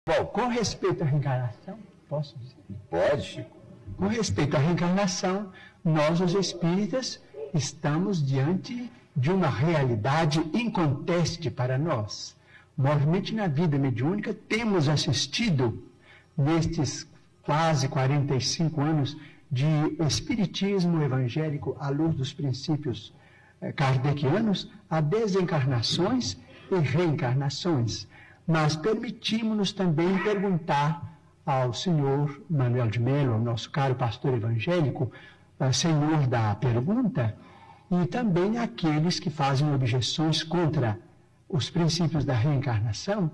Bom, com respeito à reencarnação, posso dizer? Pode, Chico. Com respeito à reencarnação, nós, os espíritas, estamos diante de uma realidade inconteste para nós. Normalmente, na vida mediúnica, temos assistido, nestes quase 45 anos de espiritismo evangélico à luz dos princípios kardecianos, a desencarnações e reencarnações. Mas permitimos-nos também perguntar ao senhor Manuel de Melo, ao nosso caro pastor evangélico, senhor da pergunta, e também àqueles que fazem objeções contra os princípios da reencarnação,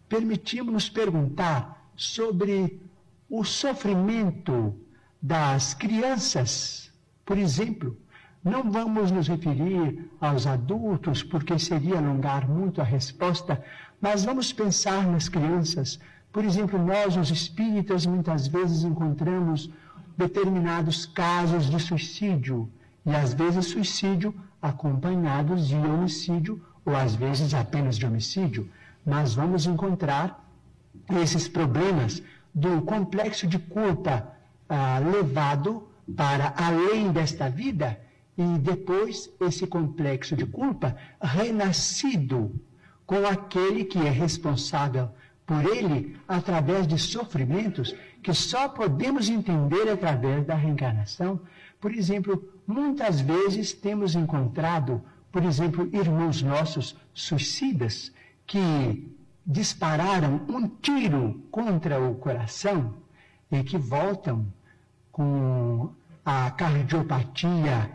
permitimos-nos perguntar sobre o sofrimento das crianças. Por exemplo, não vamos nos referir aos adultos, porque seria alongar muito a resposta, mas vamos pensar nas crianças. Por exemplo, nós, os espíritas, muitas vezes encontramos determinados casos de suicídio, e às vezes suicídio acompanhados de homicídio, ou às vezes apenas de homicídio. Mas vamos encontrar esses problemas do complexo de culpa levado para além desta vida, e depois esse complexo de culpa renascido com aquele que é responsável por ele através de sofrimentos que só podemos entender através da reencarnação. Por exemplo, muitas vezes temos encontrado, por exemplo, irmãos nossos suicidas que dispararam um tiro contra o coração e que voltam com a cardiopatia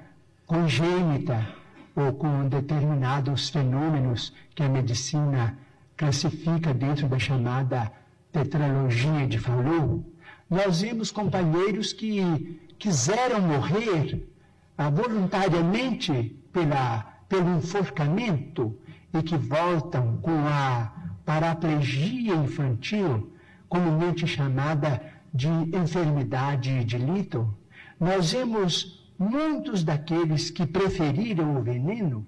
congênita ou com determinados fenômenos que a medicina classifica dentro da chamada tetralogia de Fallot. Nós vimos companheiros que quiseram morrer voluntariamente pelo enforcamento e que voltam com a paraplegia infantil, comumente chamada de enfermidade de Lytton. Nós vemos muitos daqueles que preferiram o veneno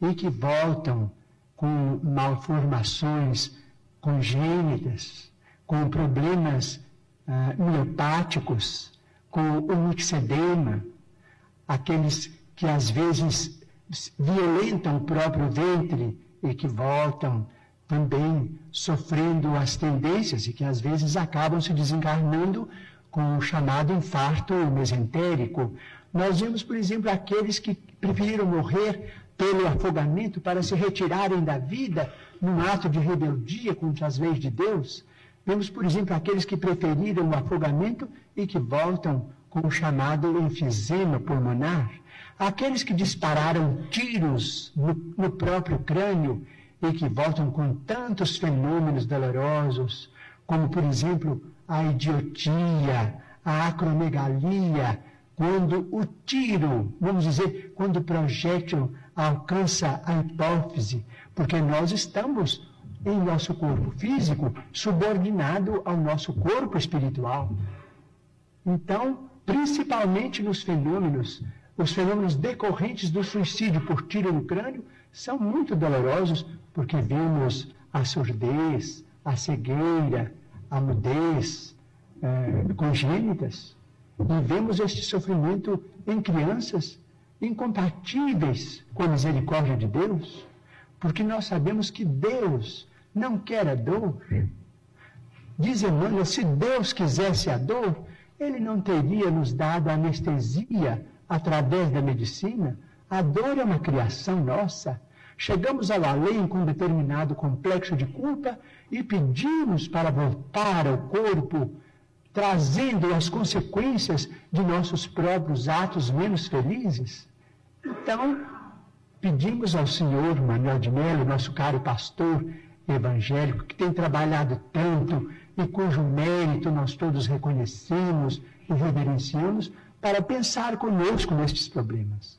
e que voltam com malformações congênitas, com problemas miopáticos, com o mixedema, aqueles que às vezes violentam o próprio ventre e que voltam também sofrendo as tendências e que às vezes acabam se desencarnando com o chamado infarto mesentérico. Nós vemos, por exemplo, aqueles que preferiram morrer pelo afogamento para se retirarem da vida num ato de rebeldia contra as leis de Deus. Vemos, por exemplo, aqueles que preferiram o afogamento e que voltam com o chamado enfisema pulmonar. Aqueles que dispararam tiros no próprio crânio e que voltam com tantos fenômenos dolorosos, como, por exemplo, a idiotia, a acromegalia, quando o tiro, vamos dizer, quando o projétil alcança a hipófise, porque nós estamos em nosso corpo físico subordinado ao nosso corpo espiritual. Então, principalmente nos fenômenos, os fenômenos decorrentes do suicídio por tiro no crânio são muito dolorosos, porque vemos a surdez, a cegueira, a mudez congênitas, e vemos este sofrimento em crianças incompatíveis com a misericórdia de Deus, porque nós sabemos que Deus não quer a dor. Diz Emmanuel, se Deus quisesse a dor, Ele não teria nos dado anestesia através da medicina. A dor é uma criação nossa. Chegamos ao além com determinado complexo de culpa e pedimos para voltar ao corpo, trazendo as consequências de nossos próprios atos menos felizes. Então, pedimos ao senhor Manuel de Melo, nosso caro pastor evangélico, que tem trabalhado tanto e cujo mérito nós todos reconhecemos e reverenciamos, para pensar conosco nestes problemas.